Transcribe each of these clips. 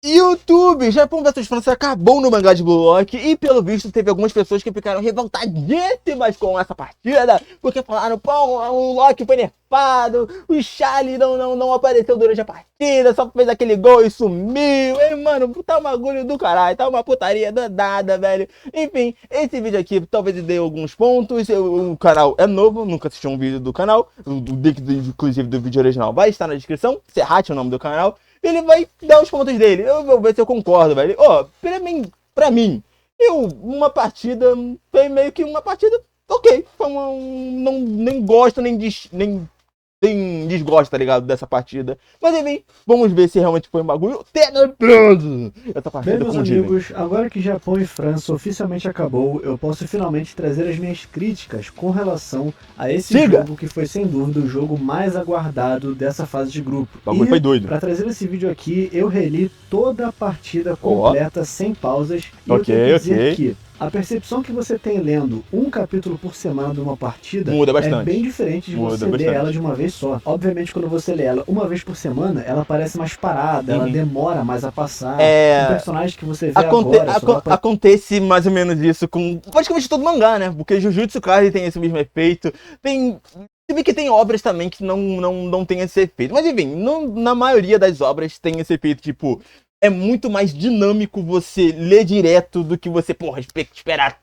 YouTube, Japão vs França acabou no mangá de Blue Lock e pelo visto teve algumas pessoas que ficaram revoltadíssimas com essa partida, porque falaram, pô, o Loki foi nerfado, o Charlie não apareceu durante a partida, só fez aquele gol e sumiu, e mano, tá um bagulho do caralho, tá uma putaria danada, velho. Enfim, esse vídeo aqui talvez dê alguns pontos, o canal é novo, nunca assisti um vídeo do canal, o link inclusive do vídeo original vai estar na descrição, Serrat é o nome do canal. Ele vai dar os pontos dele. Eu vou ver se eu concordo, velho. Ó, pra mim, uma partida foi meio que uma partida ok. Foi nem gosto, nem desgosto, tá ligado? Dessa partida. Mas enfim, vamos ver se realmente foi um bagulho tenebroso. Essa partida. Bem, meus amigos, agora que Japão e França oficialmente acabou, eu posso finalmente trazer as minhas críticas com relação a esse jogo que foi sem dúvida o jogo mais aguardado dessa fase de grupo. O bagulho foi doido. Para trazer esse vídeo aqui, eu reli toda a partida completa, sem pausas. E eu tenho que dizer que a percepção que você tem lendo um capítulo por semana de uma partida muda bastante. É bem diferente de você ler ela de uma vez só. Obviamente, quando você lê ela uma vez por semana, ela parece mais parada, ela demora mais a passar. O personagem que você vê acontece mais ou menos isso com praticamente todo mangá, né? Porque Jujutsu Kaisen tem esse mesmo efeito. Se bem que tem obras também que não tem esse efeito. Mas enfim, na maioria das obras tem esse efeito, tipo... É muito mais dinâmico você ler direto do que você, porra, esperar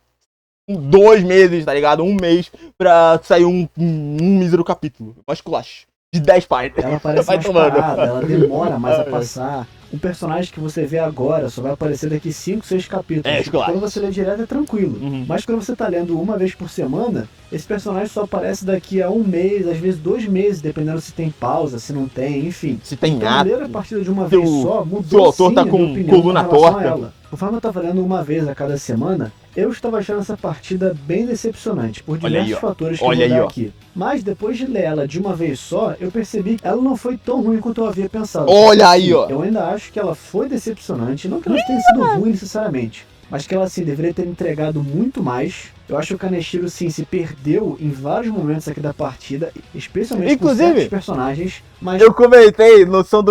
2 meses, tá ligado? 1 mês pra sair um mísero capítulo. Mas culacho. De 10 páginas. Ela parece mais parada, ela demora mais a passar. O personagem que você vê agora só vai aparecer daqui 5, 6 capítulos. Quando você lê direto é tranquilo. Mas quando você tá lendo uma vez por semana, esse personagem só aparece daqui a 1 mês, às vezes 2 meses, dependendo se tem pausa, se não tem, enfim. Se tem ato. Ler a partida de uma vez só mudou, o autor tá com coluna torta. Conforme eu tava lendo uma vez a cada semana, eu estava achando essa partida bem decepcionante, por diversos fatores que eu vou dar aqui. Mas depois de ler ela de uma vez só, eu percebi que ela não foi tão ruim quanto eu havia pensado. Olha aí, ó! Eu ainda acho que ela foi decepcionante, não que ela tenha sido ruim necessariamente, mas que ela, assim, deveria ter entregado muito mais. Eu acho que o Kaneshiro, sim, se perdeu em vários momentos aqui da partida, especialmente com certos personagens, mas... Eu comentei no som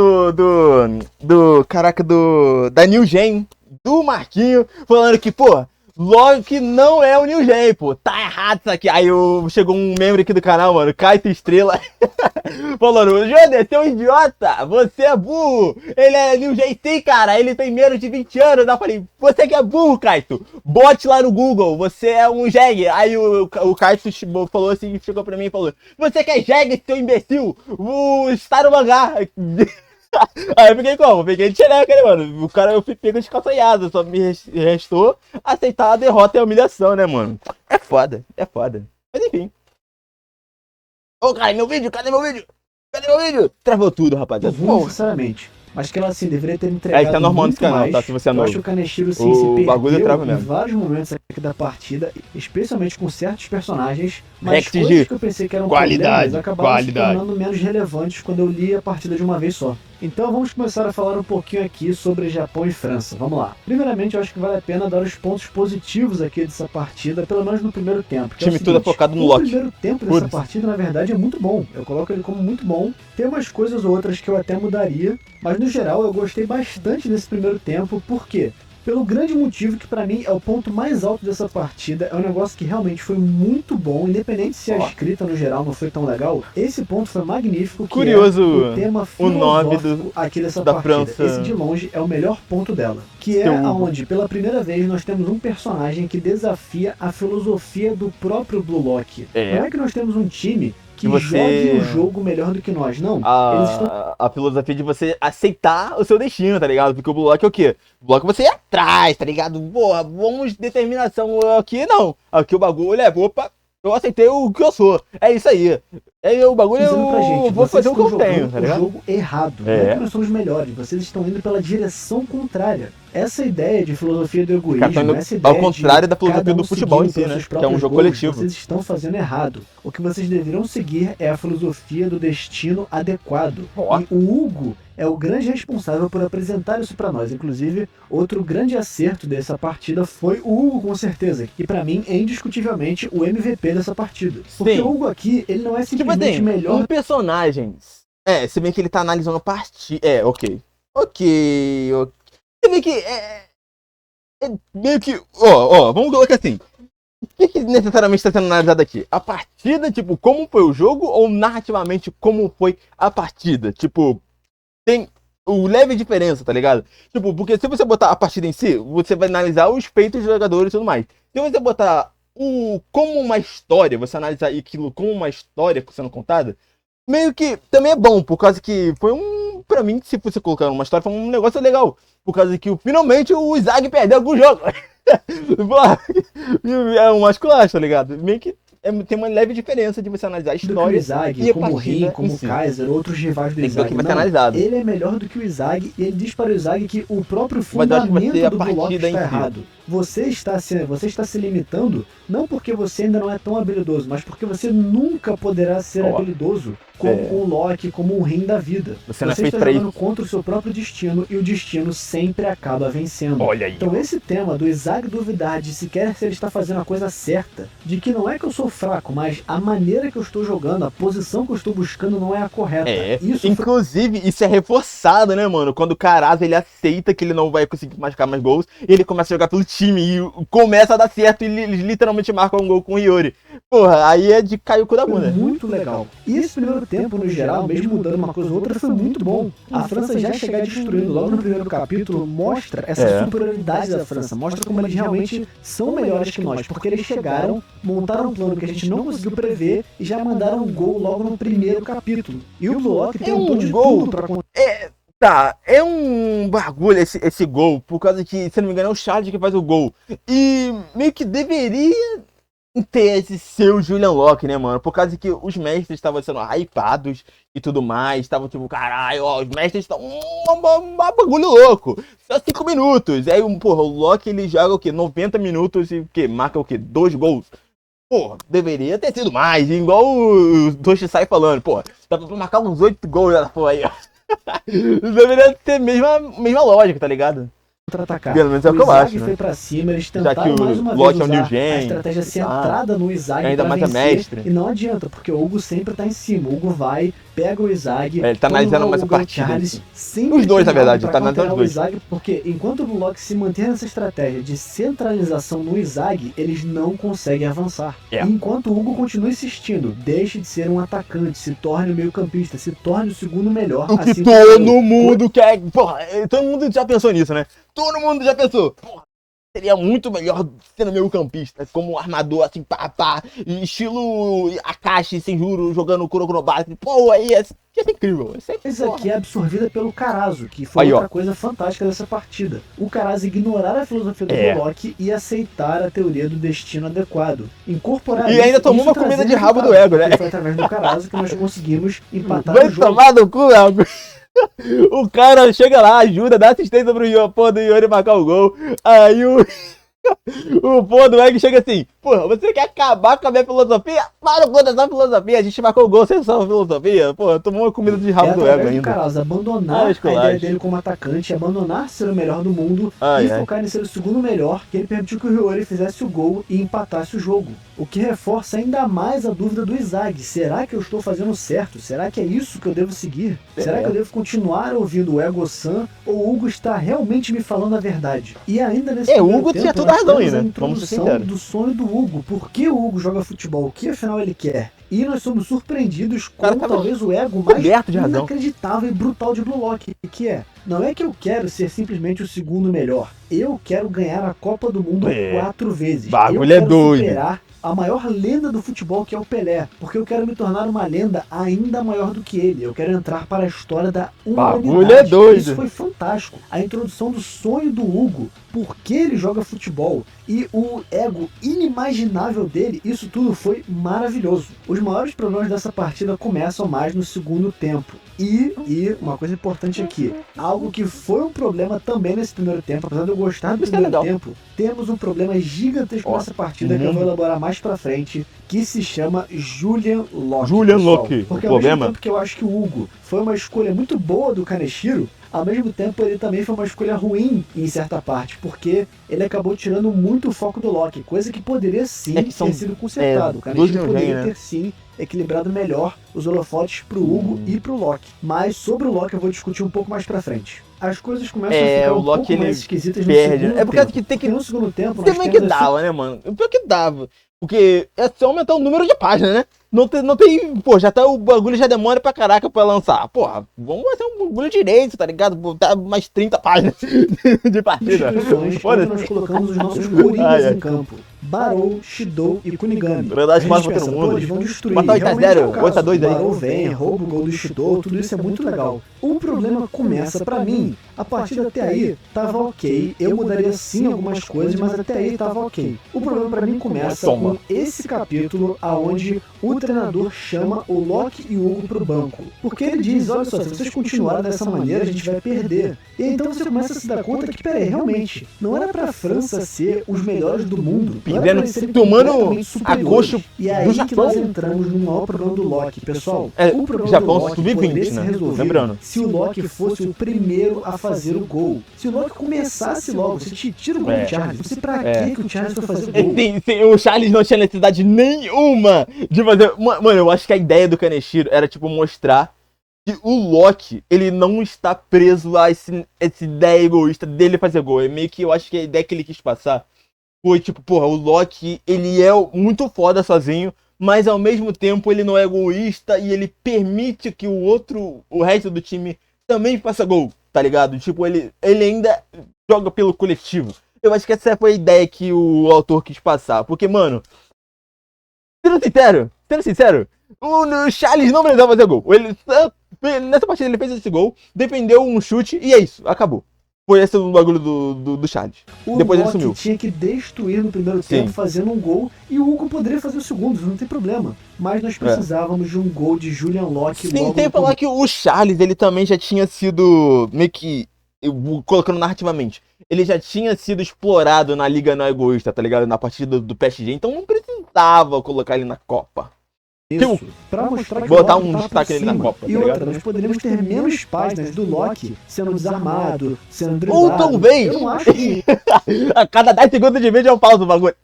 da New Gen, do Marquinho, falando que, pô, Loki não é o New Gen, pô, tá errado isso aqui. Aí chegou um membro aqui do canal, mano, Kaito Estrela, falando, Joder, você é um idiota, você é burro, ele é New Gen sim, cara, ele tem menos de 20 anos. Eu falei, você que é burro, Kaito, bote lá no Google, você é um jegue. Aí o Kaito falou assim, chegou pra mim e falou, você que é jegue, seu imbecil, está no mangá. Aí eu fiquei como? Fiquei de xereca, né, mano? O cara, eu fui pego de calçaiada, só me restou aceitar a derrota e a humilhação, né, mano? É foda. Mas enfim. Ô, cara, meu vídeo, cadê meu vídeo? Travou tudo, rapaziada. Sinceramente. Mas que ela, assim, deveria ter entregado tá normal nesse canal, mais. tá? Se você é novo. Eu acho que o Kaneshiro, sim, se perdeu em mesmo. vários momentos aqui da partida, especialmente com certos personagens, mas coisas que eu pensei que eram problemas acabaram se tornando menos relevantes quando eu li a partida de uma vez só. Então vamos começar a falar um pouquinho aqui sobre Japão e França. Vamos lá. Primeiramente, eu acho que vale a pena dar os pontos positivos aqui dessa partida, pelo menos no primeiro tempo. O time todo é focado no Loki. O primeiro tempo dessa partida, na verdade, é muito bom. Eu coloco ele como muito bom. Tem umas coisas ou outras que eu até mudaria, mas no geral eu gostei bastante desse primeiro tempo. Por quê? Pelo grande motivo que pra mim é o ponto mais alto dessa partida, é um negócio que realmente foi muito bom, independente se a escrita no geral não foi tão legal, esse ponto foi magnífico, que curioso, é o tema filosófico aqui dessa partida. França. Esse de longe é o melhor ponto dela, que é aonde pela primeira vez nós temos um personagem que desafia a filosofia do próprio Blue Lock. Não é que nós temos um time que jogue o jogo melhor do que nós, não. A filosofia de você aceitar o seu destino, tá ligado? Porque o Blue Lock é o quê? O Blue Lock você ir atrás, tá ligado? Porra, vamos determinação aqui, não. Aqui o bagulho é, opa, eu aceitei o que eu sou. É isso aí. Aí o bagulho eu vou fazer o que eu tenho, tá ligado? O jogo errado. Não é que nós somos melhores, vocês estão indo pela direção contrária. Essa ideia de filosofia do egoísmo, essa ideia ao contrário da filosofia do futebol em si, né? Que é um jogo coletivo. Vocês estão fazendo errado. O que vocês deveriam seguir é a filosofia do destino adequado. E o Hugo é o grande responsável por apresentar isso pra nós. Inclusive, outro grande acerto dessa partida foi o Hugo, com certeza. Que pra mim é indiscutivelmente o MVP dessa partida. Porque o Hugo aqui, ele não é simplesmente melhor... Um personagem... se bem que ele tá analisando a partida... Ok. meio que meio que, ó, vamos colocar assim. O que necessariamente está sendo analisado aqui? A partida, tipo, como foi o jogo ou narrativamente como foi a partida? Tipo, tem o leve diferença, tá ligado? Tipo, porque se você botar a partida em si, você vai analisar os feitos dos jogadores e tudo mais. Se você botar como uma história, você analisar aquilo como uma história sendo contada, meio que também é bom, por causa que foi pra mim, se você colocar uma história, foi um negócio legal. Por causa que finalmente o Izag perdeu algum jogo. É um masculacho, tá ligado? Meio que tem uma leve diferença de você analisar a história. O Izag, como o Rin, como o Kaiser, outros rivais do Izag. Ele é melhor do que o Izag e ele diz para o Izag que o próprio fundamento do bloco está errado. Você está se limitando não porque você ainda não é tão habilidoso, mas porque você nunca poderá ser habilidoso como o Loki, como o Rin da vida. Você não é está jogando contra o seu próprio destino e o destino sempre acaba vencendo. Olha aí. Então esse tema do Izag duvidar de sequer se ele está fazendo a coisa certa, de que não é que eu sou fraco, mas a maneira que eu estou jogando, a posição que eu estou buscando não é a correta. Inclusive, isso é reforçado, né, mano? Quando o Karasu, ele aceita que ele não vai conseguir marcar mais gols, ele começa a jogar pelo time e começa a dar certo e eles literalmente marcam um gol com o Hiyori. Porra, aí é de cair o cu da bunda. Muito legal. E esse primeiro tempo, no geral, mesmo mudando uma coisa ou outra, foi muito bom. A França já chegar destruindo logo no primeiro capítulo mostra essa superioridade da França, mostra como eles realmente são melhores que nós, porque eles chegaram, montaram um plano que a gente não conseguiu prever e já mandaram um gol logo no primeiro capítulo. E o Blue Lock tentou de tudo pra... É um bagulho esse gol, por causa que, se não me engano, é o Charles que faz o gol. E meio que deveria ter esse seu Julian Locke, né, mano? Por causa que os mestres estavam sendo hypados e tudo mais, estavam tipo, caralho, ó, os mestres estão um bagulho louco. Só 5 minutos. Aí, porra, o Locke, ele joga o quê? 90 minutos e o quê? Marca o quê? 2 gols. Pô, deveria ter sido mais, igual o Toshi sai falando, pô, dá pra marcar uns 8 gols já foi aí, ó. Deveria ter a mesma lógica, tá ligado? Contra-atacar. Pelo menos é o que eu acho, foi né? Pra cima, eles tentaram mais uma vez usar a estratégia centrada no Izag ainda pra mais vencer, a mestre. E não adianta, porque o Hugo sempre tá em cima. O Hugo vai, pega o Izag, ele tá analisando mais a partida. Os dois, na verdade, tá analisando os dois. Izag, porque enquanto o Bullock se manter nessa estratégia de centralização no Izag, eles não conseguem avançar. Enquanto o Hugo continua insistindo, deixe de ser um atacante, se torne o meio-campista, se torne o segundo melhor. O que assim todo mundo quer. Porra, todo mundo já pensou nisso, né? Todo mundo já pensou. Porra, seria muito melhor sendo meio campista, como um armador assim, pá, estilo Akashi, sem juro, jogando Kurogurobate. Pô, aí ia ser incrível. Isso aqui é absorvida pelo Karasu, que foi outra coisa fantástica dessa partida. O Karasu ignorar a filosofia do Bullock e aceitar a teoria do destino adequado. Incorporar e ainda tomou uma comida de rabo do ego, né? Foi através do Karasu que nós conseguimos empatar o jogo. Vai tomar no cu, Ego. O cara chega lá, ajuda, dá assistência pro Hiyori marcar o gol. Aí o pô do Egg chega assim, porra, você quer acabar com a minha filosofia? Para com essa filosofia, a gente marcou o gol sem sua filosofia. Porra, tomou uma comida de rabo do Ego ainda. Karasu abandonar a ideia dele como atacante, abandonar ser o melhor do mundo e focar em ser o segundo melhor, que ele permitiu que o Hiyori fizesse o gol e empatasse o jogo. O que reforça ainda mais a dúvida do Izag. Será que eu estou fazendo certo? Será que é isso que eu devo seguir? Será que eu devo continuar ouvindo o Ego-san ou o Hugo está realmente me falando a verdade? E ainda nesse o Hugo tinha toda a razão aí, né? Vamos ser sinceros. Do sonho do Hugo. Por que o Hugo joga futebol? O que afinal ele quer? E nós somos surpreendidos com talvez o ego mais inacreditável e brutal de Blue Lock, que é: não é que eu quero ser simplesmente o segundo melhor, eu quero ganhar a Copa do Mundo 4 vezes. Bagulho é doido. Superar a maior lenda do futebol, que é o Pelé, porque eu quero me tornar uma lenda ainda maior do que ele. Eu quero entrar para a história da humanidade. Bagulho é doido. Isso foi fantástico. A introdução do sonho do Hugo, por que ele joga futebol e o ego inimaginável dele, isso tudo foi maravilhoso. Os maiores problemas dessa partida começam mais no segundo tempo. E uma coisa importante aqui, algo que foi um problema também nesse primeiro tempo, apesar de eu gostar do primeiro tempo, temos um problema gigantesco nessa partida que eu vou elaborar mais pra frente, que se chama Julian Locke. Julian Locke. Porque ao mesmo tempo que eu acho que o Hugo foi uma escolha muito boa do Kaneshiro, Ao mesmo tempo, ele também foi uma escolha ruim em certa parte, porque ele acabou tirando muito o foco do Loki, coisa que poderia sim ter sido consertado. O cara poderia ter sim equilibrado melhor os holofotes pro Hugo e pro Loki. Mas sobre o Loki eu vou discutir um pouco mais pra frente. As coisas começam a ficar um pouco mais esquisitas no segundo tempo. É por causa que tem que... no segundo tempo... Também que dava, né, mano? Pior que dava. Porque é só aumentar o número de páginas, né? Não tem... Pô, já tá... O bagulho já demora pra caraca pra lançar. Porra, vamos fazer um bagulho direito, tá ligado? Botar mais 30 páginas de partida. Nós colocamos os nossos coringas em campo. Barou, Shidou e Kunigami. Verdade, mata todo mundo. Eles vão destruir. Matar 8x0, 8x2 aí. Barou vem, rouba o gol do Shidou, tudo isso é muito legal. O problema começa pra mim, a partida até aí tava ok, eu mudaria sim algumas coisas, mas até aí tava ok. O problema pra mim começa com esse capítulo aonde o treinador chama o Loki e o Hugo pro banco. Porque ele diz, olha só, se vocês continuarem dessa maneira, a gente vai perder. E então você começa a se dar conta que, peraí, realmente, não era pra França ser os melhores do mundo. Tomando a gosto e aí que nós entramos no maior problema do Loki, pessoal. O problema Japão do Loki poderia ser resolvido, lembrando, se o Loki fosse o primeiro a fazer o gol. Se o Loki começasse logo, você tira o gol do Charles. Você pra que o Charles foi fazer o gol? O Charles não tinha necessidade nenhuma de fazer... Mano, eu acho que a ideia do Kaneshiro era, tipo, mostrar que o Loki, ele não está preso a essa ideia egoísta dele fazer gol. É meio que, eu acho que a ideia que ele quis passar foi, tipo, porra, o Loki, ele é muito foda sozinho, mas ao mesmo tempo ele não é egoísta e ele permite que o resto do time também faça gol, tá ligado? Tipo, ele ainda joga pelo coletivo. Eu acho que essa foi a ideia que o autor quis passar, porque, mano, sendo sincero, o Charles não precisava fazer gol. Nessa partida ele fez esse gol, defendeu um chute e é isso, acabou. Foi esse o bagulho do Charles. Depois ele sumiu. Tinha que destruir no primeiro tempo, fazendo um gol, e o Hugo poderia fazer o segundo, não tem problema. Mas nós precisávamos de um gol de Julian Locke. Sim, tem que falar que o Charles, ele também já tinha sido, meio que, colocando narrativamente, ele já tinha sido explorado na Liga Não Egoísta, tá ligado? Na partida do PSG, então não precisava colocar ele na Copa. Isso, pra mostrar que botar um destaque nele na Copa, e tá outra, nós poderíamos ter menos páginas do Loki sendo desarmado, sendo driblado. Ou talvez, eu não acho que... a cada 10 segundos de vídeo eu pauso o bagulho.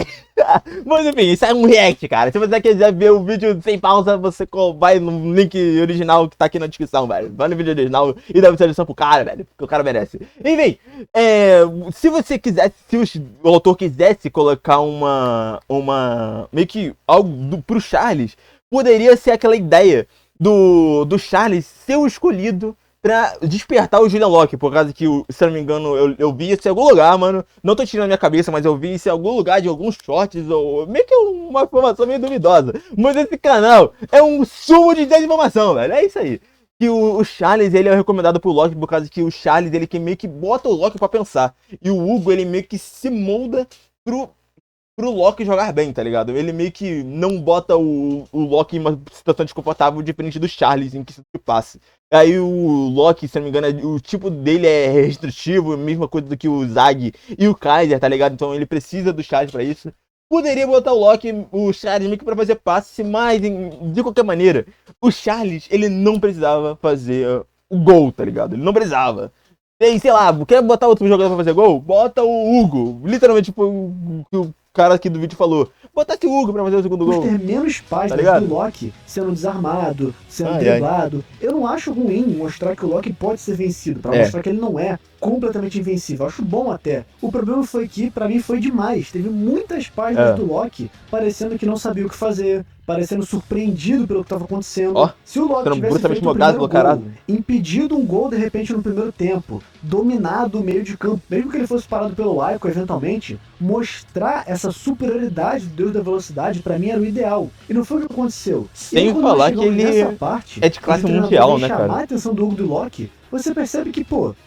Mas enfim, isso é um react, cara. Se você quiser ver o vídeo sem pausa, você vai no link original que tá aqui na descrição, velho. Vai no vídeo original e dá uma sugestão pro cara, velho, porque o cara merece. Enfim, se você quisesse, se o autor quisesse colocar meio que algo pro Charles, poderia ser aquela ideia do Charles ser o escolhido pra despertar o Julian Locke, por causa que, se eu não me engano, eu vi isso em algum lugar, mano. Não tô tirando a minha cabeça, mas eu vi isso em algum lugar de alguns shorts, ou meio que uma informação meio duvidosa. Mas esse canal é um sumo de desinformação, velho. É isso aí. Que o Charles, ele é recomendado pro Locke por causa que o Charles, ele que meio que bota o Locke pra pensar. E o Hugo, ele meio que se molda pro Loki jogar bem, tá ligado? Ele meio que não bota o Loki em uma situação desconfortável diferente do Charles, em que se passe. Aí o Loki, se não me engano, o tipo dele é restritivo, a mesma coisa do que o Zag e o Kaiser, tá ligado? Então ele precisa do Charles pra isso. Poderia botar o Charles meio que pra fazer passe, mas de qualquer maneira, o Charles, ele não precisava fazer o gol, tá ligado? Ele não precisava. E sei lá, quer botar outro jogador pra fazer gol? Bota o Hugo. Literalmente, tipo, o cara aqui do vídeo falou, botasse o Hugo pra fazer o segundo gol. Ter menos páginas tá do Loki sendo desarmado, sendo driblado. Eu não acho ruim mostrar que o Loki pode ser vencido, pra mostrar que ele não é completamente invencível. Eu acho bom até. O problema foi que, pra mim, foi demais. Teve muitas páginas do Loki parecendo que não sabia o que fazer, parecendo surpreendido pelo que estava acontecendo. Se o Loki tivesse feito o primeiro gol, impedido um gol de repente no primeiro tempo, dominado o meio de campo, mesmo que ele fosse parado pelo Aiko eventualmente, mostrar essa superioridade do Deus da Velocidade pra mim era o ideal. E não foi o que aconteceu. Sem falar que ele é de classe mundial, né, cara? Chamar a atenção do Hugo do Loki, você percebe que,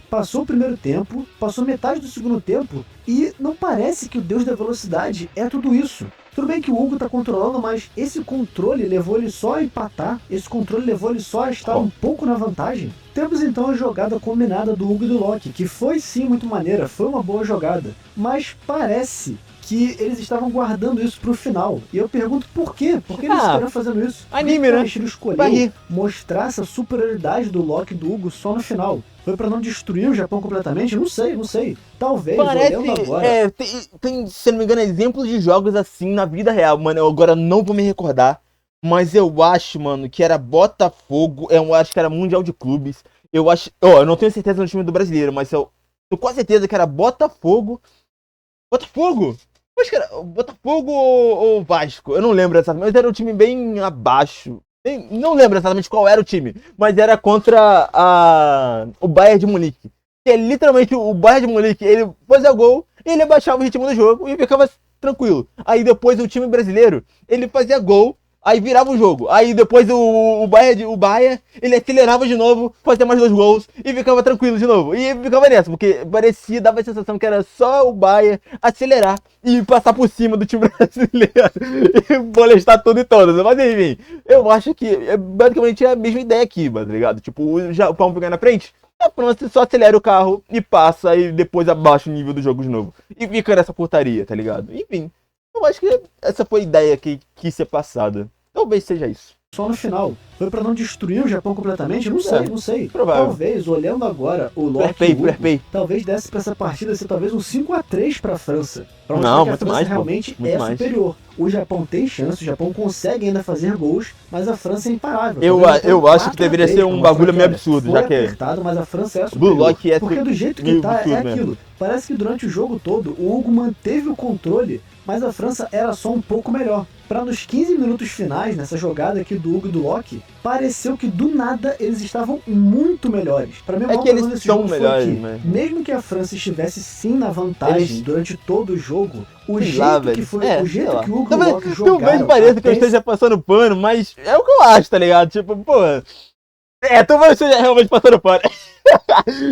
passou o primeiro tempo, passou metade do segundo tempo e não parece que o Deus da Velocidade é tudo isso. Tudo bem que o Hugo tá controlando, mas esse controle levou ele só a empatar, esse controle levou ele só a estar um pouco na vantagem. Temos então a jogada combinada do Hugo e do Loki, que foi sim muito maneira, foi uma boa jogada, mas parece que eles estavam guardando isso pro final. E eu pergunto por quê? Por que eles estavam fazendo isso? Anime, né? Ele escolheu mostrar essa superioridade do Loki e do Hugo só no final. Foi pra não destruir o Japão completamente? Não sei. Talvez, Parece, olhando agora... tem, se não me engano, exemplos de jogos assim na vida real, mano. Eu agora não vou me recordar. Mas eu acho, mano, que era Botafogo. Eu acho que era Mundial de Clubes. Eu acho. Eu não tenho certeza no time do brasileiro, mas eu tô com certeza que era Botafogo. Botafogo? Acho que era Botafogo ou Vasco. Eu não lembro exatamente. Mas era um time bem abaixo. Não lembro exatamente qual era o time. Mas era contra o Bayern de Munique. Que é literalmente o Bayern de Munique. Ele fazia gol, ele abaixava o ritmo do jogo e ficava tranquilo. Aí depois o time brasileiro, ele fazia gol. Aí virava o jogo. Aí depois o Bayern, ele acelerava de novo, fazia mais 2 gols e ficava tranquilo de novo. E ficava nessa, porque parecia, dava a sensação que era só o Bayern acelerar e passar por cima do time brasileiro e molestar tudo e todos. Mas enfim, eu acho que basicamente é a mesma ideia aqui, tá ligado? Tipo, o Japão fica na frente, a França só acelera o carro e passa e depois abaixa o nível do jogo de novo. E fica nessa portaria, tá ligado? Enfim, eu acho que essa foi a ideia que quis ser passada. Talvez seja isso. Só no final. Foi pra não destruir o Japão completamente? Não sei. Provável. Talvez, olhando agora, o Loki Perfeito. talvez desse pra essa partida ser talvez um 5-3 pra França. Pra Não, mostrar que muito a França mais, realmente muito é mais. superior. O Japão tem chance, o Japão consegue ainda fazer gols, mas a França é imparável. Eu acho que deveria ser um bagulho meio absurdo, já que é. Apertado, mas a França é superior. Loki Porque do jeito que tá, é mesmo. aquilo. Parece que durante o jogo todo, o Hugo manteve o controle, mas a França era só um pouco melhor. Pra nos 15 minutos finais, nessa jogada aqui do Hugo e do Loki, pareceu que do nada eles estavam muito melhores. Pra mim, o maior que eles problema desse são jogo melhores, foi que, mas... mesmo que a França estivesse sim na vantagem Eles... durante todo o jogo, o sei jeito lá, que velho. foi, o jeito que o Hugo e o Talvez, Loki jogaram... talvez pareça que eu esteja passando pano, mas é o que eu acho, tá ligado? Tipo, pô... talvez eu esteja realmente passando pano.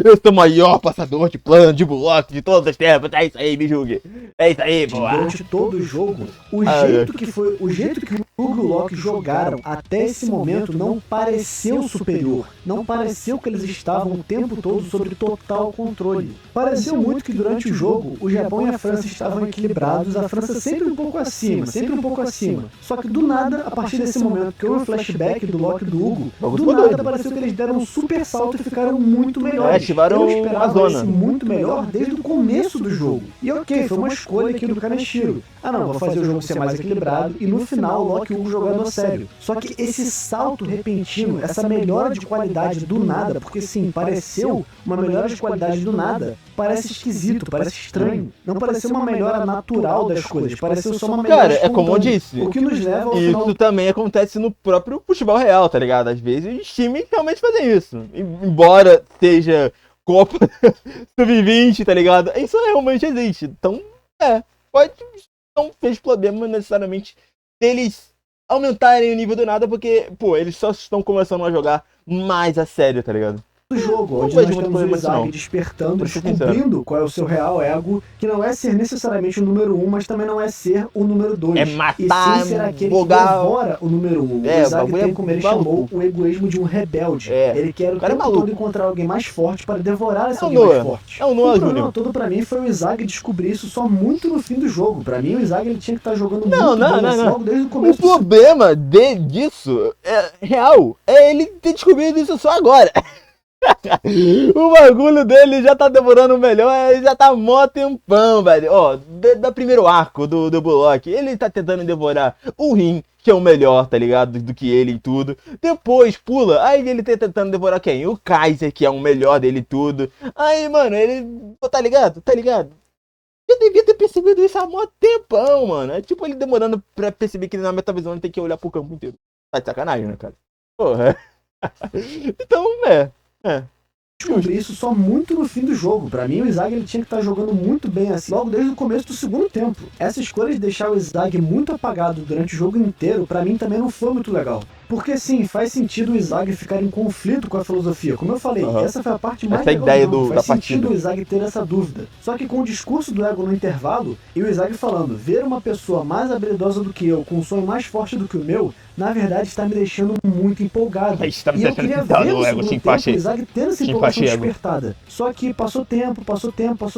Eu sou o maior passador de plano, de bloco, de todos os tempos. É isso aí, me julgue. É isso aí, pô. Durante todo o jogo, o jeito que o Hugo e o Loki jogaram até esse momento não pareceu superior. Não pareceu que eles estavam o tempo todo sob total controle. Pareceu muito que durante o jogo, o Japão e a França estavam equilibrados, a França sempre um pouco acima. Só que do nada, a partir desse momento que houve o flashback do Loki e do Hugo, do nada pareceu que eles deram um super salto e ficaram muito melhores. Ativaram Eu esperava a zona. esse muito melhor desde o começo do jogo. E ok, foi uma escolha aqui do Kaneshiro. Não, vou fazer o jogo ser mais equilibrado e no final o Loki e o Hugo jogando a sério. Só que esse salto repentino, essa melhora de qualidade do nada, porque sim, pareceu uma melhora de qualidade do nada, parece esquisito, parece estranho. Não pareceu uma melhora natural das coisas, pareceu só uma melhora Cara, é como eu disse. O que nos leva ao Isso final... também acontece no próprio futebol real, tá ligado? Às vezes os times realmente fazem isso. Embora seja Copa Sub-20, tá ligado? Isso realmente existe. Então, pode... Não fez problema necessariamente deles aumentarem o nível do nada, porque, pô, eles só estão começando a jogar mais a sério, tá ligado? Do jogo, onde Não nós vejo muito temos o problema nisso, Izag não. despertando, Pra ser descobrindo qual é o seu real ego, que não é ser necessariamente o número 1, mas também não é ser o número 2. É matar, e sim ser aquele bugar... que devora o número 1. O É, o Izag bagulho tem, é como ele maluco. chamou, o egoísmo de um rebelde. É. Ele quer o cara é tempo maluco. todo encontrar alguém mais forte para devorar esse É o alguém mais Noah. forte. É o Noah O problema Júnior. todo pra mim foi o Izag descobrir isso só muito no fim do jogo. Pra mim o Izag ele tinha que estar jogando Não, muito bem assim, não. logo desde o O começo. problema disso, real, é ele ter descobrido isso só agora. O bagulho dele já tá demorando melhor, já tá mó tempão, velho. Ó, da primeiro arco do Bullock, ele tá tentando devorar o Rin, que é o melhor, tá ligado? Do que ele e tudo. Depois pula, aí ele tá tentando devorar quem? O Kaiser, que é o melhor dele e tudo. Aí, mano, ele... Tá ligado? Eu devia ter percebido isso há mó tempão, mano. É tipo ele demorando pra perceber que na metavisão ele tem que olhar pro campo inteiro. Tá de sacanagem, né, cara? Porra. Então, Descobri isso só muito no fim do jogo. Pra mim, o Izag ele tinha que estar jogando muito bem assim, logo desde o começo do segundo tempo. Essa escolha de deixar o Izag muito apagado durante o jogo inteiro, pra mim também não foi muito legal. Porque sim, faz sentido o Izag ficar em conflito com a filosofia. Como eu falei, essa foi a parte mais essa legal ideia do jogo. da Faz partida. sentido o Izag ter essa dúvida. Só que com o discurso do ego no intervalo, e o Izag falando, ver uma pessoa mais habilidosa do que eu, com um sonho mais forte do que o meu, na verdade está me deixando muito empolgado. Está me E eu deixando queria empolgado, ver no ego, segundo tempo o Izag tendo essa empolgação despertada. Só que passou tempo, passou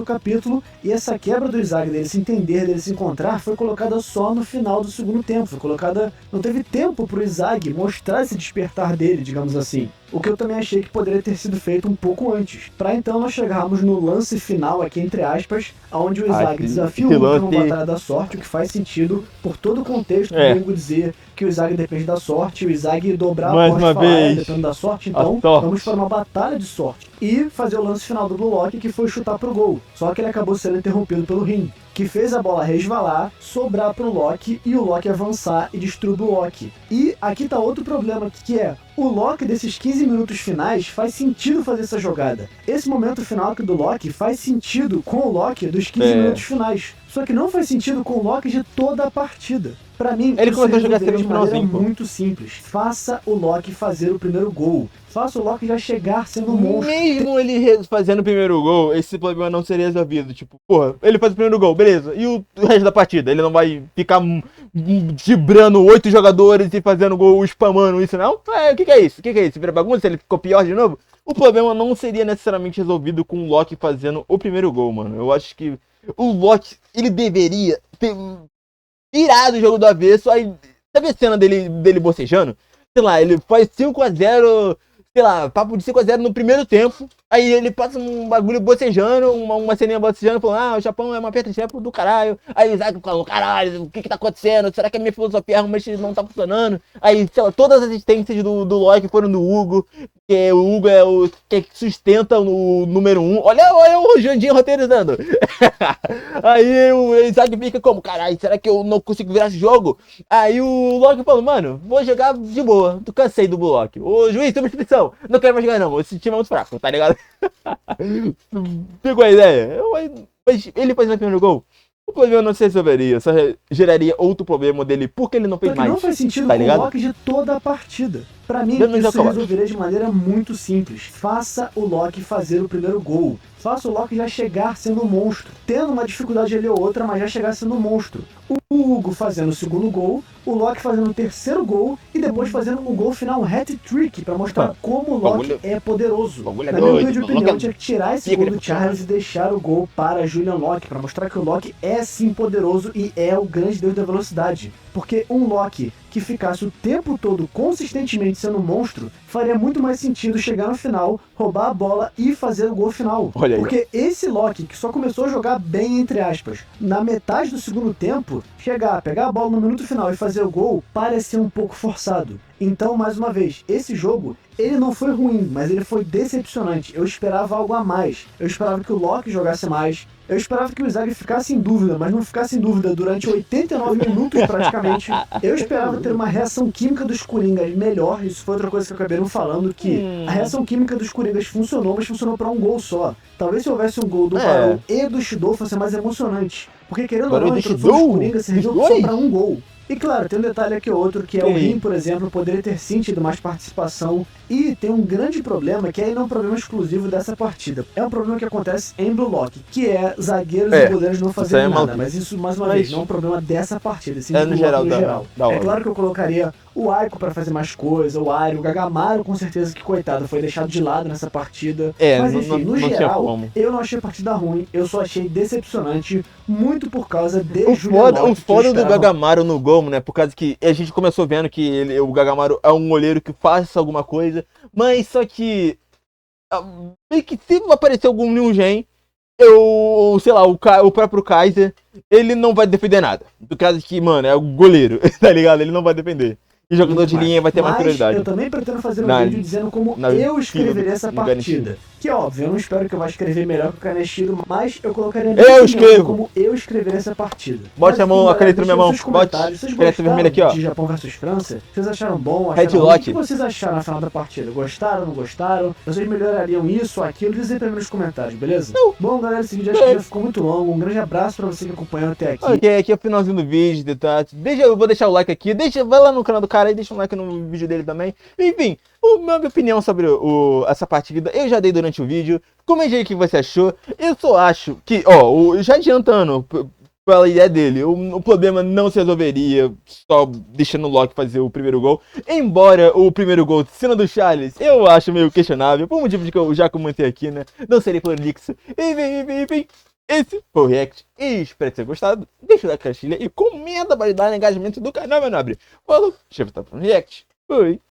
o capítulo, e essa quebra do Izag, dele se entender, dele se encontrar, foi colocada só no final do segundo tempo. Foi colocada... Não teve tempo pro Izag mostrar esse despertar dele, digamos assim. o que eu também achei que poderia ter sido feito um pouco antes, para então nós chegarmos no lance final aqui, entre aspas, onde o Izag desafia o Hugo numa batalha da sorte, o que faz sentido por todo o contexto do Hugo dizer que o Izag depende da sorte, o Izag dobrar a aposta e falar, depende da sorte, então vamos para uma batalha de sorte. E fazer o lance final do Blue Lock, que foi chutar pro gol, só que ele acabou sendo interrompido pelo Rim, que fez a bola resvalar, sobrar pro Loki e o Loki avançar e destruir o Loki. E aqui tá outro problema, que é o Loki desses 15 minutos finais faz sentido fazer essa jogada. Esse momento final aqui do Loki faz sentido com o Loki dos 15 minutos finais. Só que não faz sentido com o Loki de toda a partida. Pra mim, ele começou a jogar de maneira muito simples. Faça o Loki fazer o primeiro gol. Faça o Loki já chegar sendo um monstro. Mesmo ele fazendo o primeiro gol, esse problema não seria resolvido. Tipo, porra, ele faz o primeiro gol, beleza. E o resto da partida? Ele não vai ficar gibrando 8 jogadores e fazendo gol, spamando isso, não? O que é isso? O que é isso? Vira bagunça? Ele ficou pior de novo? O problema não seria necessariamente resolvido com o Loki fazendo o primeiro gol, mano. Eu acho que o Loki, ele deveria ter virado o jogo do avesso. Aí, sabe a cena dele bocejando? Sei lá, ele faz 5-0, sei lá, papo de 5-0 no primeiro tempo. Aí ele passa um bagulho bocejando, uma ceninha bocejando, falando, o Japão é uma petra-chepo do caralho. Aí o Isaac falando, caralho, o que tá acontecendo? Será que a minha filosofia realmente não tá funcionando? Aí, sei lá, todas as assistências do Loki foram do Hugo, que o Hugo é o que sustenta o número 1. Olha o Jandinho roteirizando. Aí o Isaac fica como, caralho, será que eu não consigo virar esse jogo? Aí o Loki falou, mano, vou jogar de boa, tô cansei do Loki. Ô juiz, substituição, não quero mais jogar não, esse time é muito fraco, tá ligado? Pegou a ideia? Mas ele fazendo o primeiro gol, o problema não se resolveria, só geraria outro problema dele, porque ele não fez mais. Não faz sentido, tá ligado? Com o Loki de toda a partida. Pra mim, isso se resolveria de maneira muito simples. Faça o Loki fazer o primeiro gol. Faça o Loki já chegar sendo um monstro. Tendo uma dificuldade ali ou outra, mas já chegar sendo um monstro. O Hugo fazendo o segundo gol, o Loki fazendo o terceiro gol e depois fazendo um gol final, um hat-trick, pra mostrar como o Loki é poderoso. Na minha humilde opinião, tinha que tirar esse gol do Charles e deixar o gol para Julian Loki, pra mostrar que o Loki é sim poderoso e é o grande deus da velocidade. Porque um Loki que ficasse o tempo todo consistentemente sendo um monstro, faria muito mais sentido chegar no final, roubar a bola e fazer o gol final. Porque esse Loki, que só começou a jogar bem, entre aspas, na metade do segundo tempo, chegar, pegar a bola no minuto final e fazer o gol, parecia um pouco forçado. Então, mais uma vez, esse jogo, ele não foi ruim, mas ele foi decepcionante. Eu esperava algo a mais. Eu esperava que o Loki jogasse mais. Eu esperava que o Izag ficasse em dúvida, mas não ficasse em dúvida durante 89 minutos praticamente. Eu esperava ter uma reação química dos Coringas melhor. Isso foi outra coisa que eu acabei não falando, que a reação química dos Coringas funcionou, mas funcionou para um gol só. Talvez se houvesse um gol do Barão e do Shido fosse mais emocionante. Porque querendo ou não, a introdução dos Coringas se resolveu só para um gol. E claro, tem um detalhe aqui ou outro, que é o Rim, por exemplo, poderia ter sim tido mais participação. E tem um grande problema, que aí não é um problema exclusivo dessa partida. É um problema que acontece em Blue Lock, que é zagueiros e goleiros não fazerem nada. Mas isso, mais uma vez, não é um problema dessa partida, sim no geral. É claro que eu colocaria o Aiko pra fazer mais coisa, o Ari, o Gagamaru, com certeza que, coitado, foi deixado de lado nessa partida. Mas enfim, no geral, eu não achei a partida ruim, eu só achei decepcionante, muito por causa de o foda do Gagamaru no gol, né? Por causa que a gente começou vendo que o Gagamaru é um goleiro que faça alguma coisa, mas só que meio que se aparecer algum New Gen, sei lá, o próprio Kaiser, ele não vai defender nada. Por causa que, mano, é o goleiro, tá ligado? Ele não vai defender. E jogador de linha vai ter mais prioridade. Eu também pretendo fazer um vídeo dizendo como eu escreveria essa partida. Que óbvio, eu não espero que eu vá escrever melhor que o Kaneshiro, mas eu colocaria como eu escreveria essa partida. Bote a caneta na minha mão. Bote a caneta vermelha aqui, ó. De Japão versus França? Vocês acharam bom? Acharam ruim? O que vocês acharam na final da partida? Gostaram, não gostaram? Vocês melhorariam isso ou aquilo? Dizem pra mim nos comentários, beleza? Bom, galera, esse vídeo acho que já ficou muito longo. Um grande abraço pra você que acompanhou até aqui. Ok, aqui é o finalzinho do vídeo, tá? Eu vou deixar o like aqui. Vai lá no canal do cara e deixa um like no vídeo dele também. Enfim, minha opinião sobre essa partida eu já dei durante o vídeo. Comente aí o que você achou. Eu só acho que, já adiantando pela ideia dele, o problema não se resolveria só deixando o Loki fazer o primeiro gol. Embora o primeiro gol sendo do Charles, eu acho meio questionável, por motivo de que eu já comentei aqui, né? Não seria por Nixon. Enfim. Esse foi o React. E espero ter gostado. Deixa o like na caixinha e comenta para dar engajamento do canal, meu nobre. Falou, deixa eu voltar para o React. Fui.